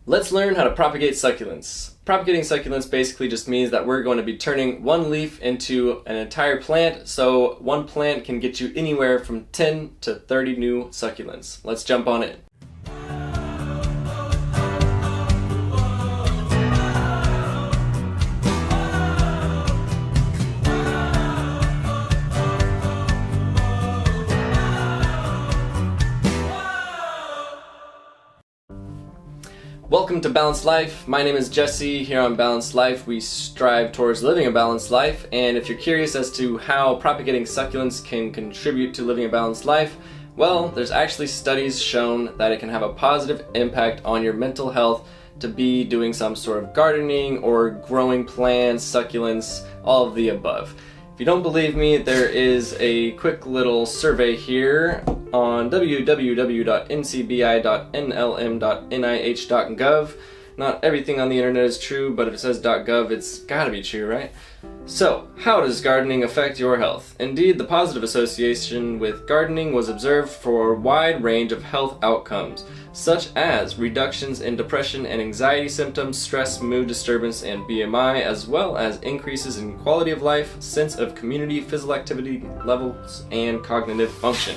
Let's learn how to propagate succulents. Propagating succulents basically just means that we're going to be turning one leaf into an entire plant, so one plant can get you anywhere from 10 to 30 new succulents. Let's jump on in. Welcome to Balanced Life. My name is Jesse. Here on Balanced Life, we strive towards living a balanced life. And if you're curious as to how propagating succulents can contribute to living a balanced life, well, there's actually studies shown that it can have a positive impact on your mental health to be doing some sort of gardening or growing plants, succulents, all of the above. If you don't believe me, there is a quick little survey here on www.ncbi.nlm.nih.gov. Not everything on the internet is true, but if it says .gov, it's gotta be true, right? So, how does gardening affect your health? Indeed, the positive association with gardening was observed for a wide range of health outcomes, such as reductions in depression and anxiety symptoms, stress, mood disturbance, and BMI, as well as increases in quality of life, sense of community, physical activity levels, and cognitive function.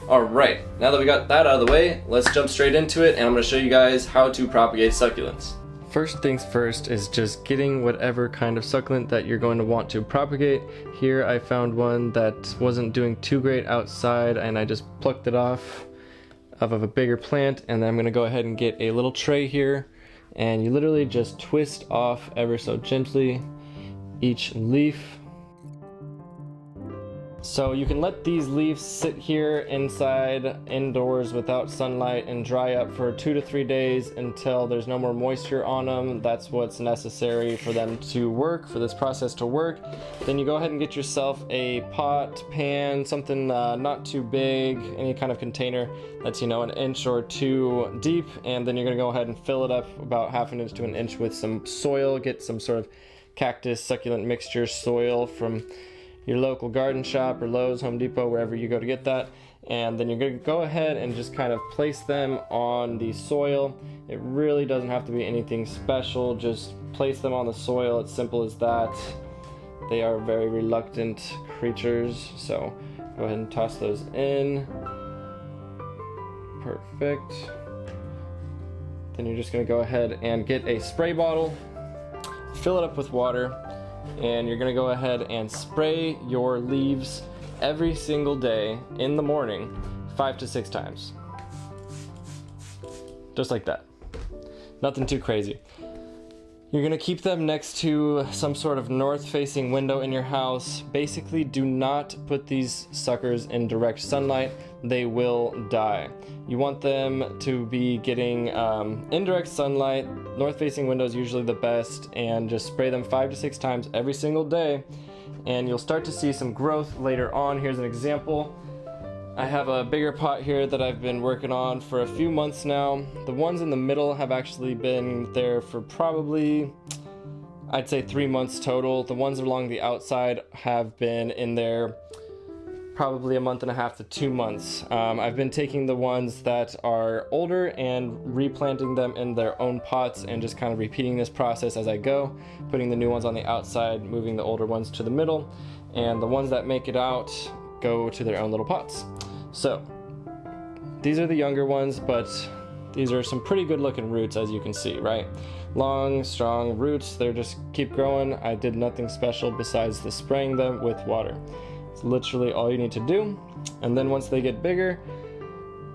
Alright, now that we got that out of the way, let's jump straight into it, and I'm going to show you guys how to propagate succulents. First things first is just getting whatever kind of succulent that you're going to want to propagate. Here I found one that wasn't doing too great outside, and I just plucked it off of a bigger plant, and then I'm going to go ahead and get a little tray here, and you literally just twist off ever so gently each leaf. So you can let these leaves sit here inside, indoors without sunlight and dry up for 2 to 3 days until there's no more moisture on them. That's what's necessary for them to work, for this process to work. Then you go ahead and get yourself a pot, pan, something not too big, any kind of container that's, you know, 1 inch or 2 deep, and then you're gonna go ahead and fill it up about 1/2 inch to 1 inch with some soil. Get some sort of cactus succulent mixture soil from your local garden shop or Lowe's, Home Depot, wherever you go to get that. And then you're going to go ahead and just kind of place them on the soil. It really doesn't have to be anything special, just place them on the soil. It's simple as that. They are very reluctant creatures, so go ahead and toss those in. Perfect. Then you're just going to go ahead and get a spray bottle, fill it up with water, and you're going to go ahead and spray your leaves every single day in the morning 5 to 6 times. Just like that. Nothing too crazy. You're going to keep them next to some sort of north-facing window in your house. Basically, do not put these suckers in direct sunlight. They will die. You want them to be getting indirect sunlight. North-facing window is usually the best, and just spray them 5 to 6 times every single day, and you'll start to see some growth later on. Here's an example. I have a bigger pot here that I've been working on for a few months now. The ones in the middle have actually been there for probably, I'd say 3 months total. The ones along the outside have been in there probably 1.5 to 2 months. I've been taking the ones that are older and replanting them in their own pots and just kind of repeating this process as I go, putting the new ones on the outside, moving the older ones to the middle, and the ones that make it out go to their own little pots. So these are the younger ones, but these are some pretty good looking roots, as you can see, right? Long, strong roots. They're just keep growing. I did nothing special besides the spraying them with water. It's literally all you need to do. And then once they get bigger,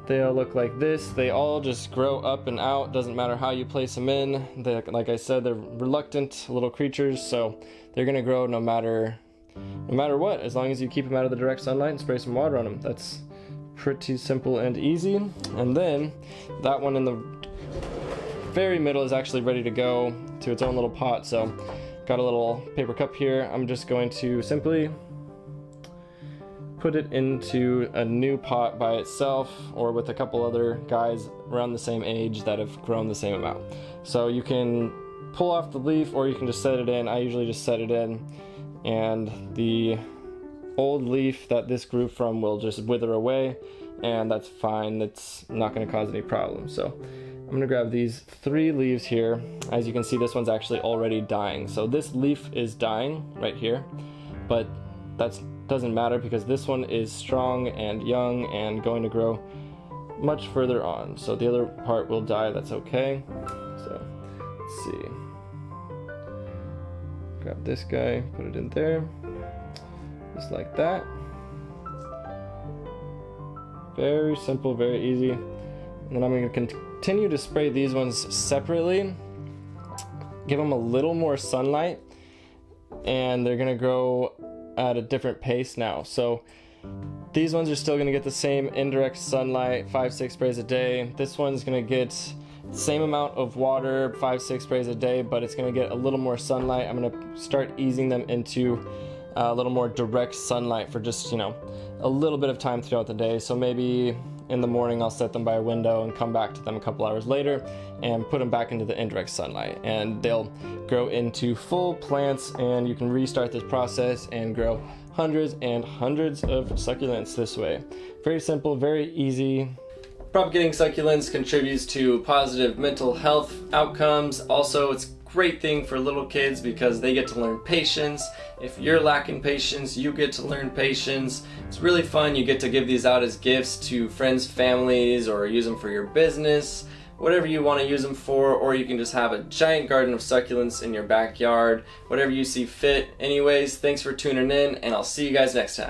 they'll look like this. They all just grow up and out. Doesn't matter how you place them in. Like I said, they're reluctant little creatures, so they're gonna grow no matter what, as long as you keep them out of the direct sunlight and spray some water on them. That's pretty simple and easy. And then that one in the very middle is actually ready to go to its own little pot. So got a little paper cup here. I'm just going to simply put it into a new pot by itself, or with a couple other guys around the same age that have grown the same amount. So you can pull off the leaf, or you can just set it in. I usually just set it in, and the old leaf that this grew from will just wither away, and that's fine. It's not going to cause any problems. So I'm gonna grab these 3 leaves here. As you can see, this one's actually already dying. So this leaf is dying right here, but that doesn't matter because this one is strong and young and going to grow much further on. So the other part will die, that's okay. So let's see. Grab this guy, put it in there, just like that. Very simple, very easy. And then I'm going to continue to spray these ones separately. Give them a little more sunlight, and they're going to grow at a different pace now. So these ones are still going to get the same indirect sunlight, 5-6 sprays a day. This one's going to get the same amount of water, 5-6 sprays a day, but it's going to get a little more sunlight. I'm going to start easing them into a little more direct sunlight for just, you know, a little bit of time throughout the day. So maybe in the morning I'll set them by a window and come back to them a couple hours later and put them back into the indirect sunlight, and they'll grow into full plants, and you can restart this process and grow hundreds and hundreds of succulents this way. Very simple, very easy. Propagating succulents contributes to positive mental health outcomes. Also, it's a great thing for little kids because they get to learn patience. If you're lacking patience, you get to learn patience. It's really fun. You get to give these out as gifts to friends, families, or use them for your business, whatever you want to use them for, or you can just have a giant garden of succulents in your backyard, whatever you see fit. Anyways, thanks for tuning in, and I'll see you guys next time.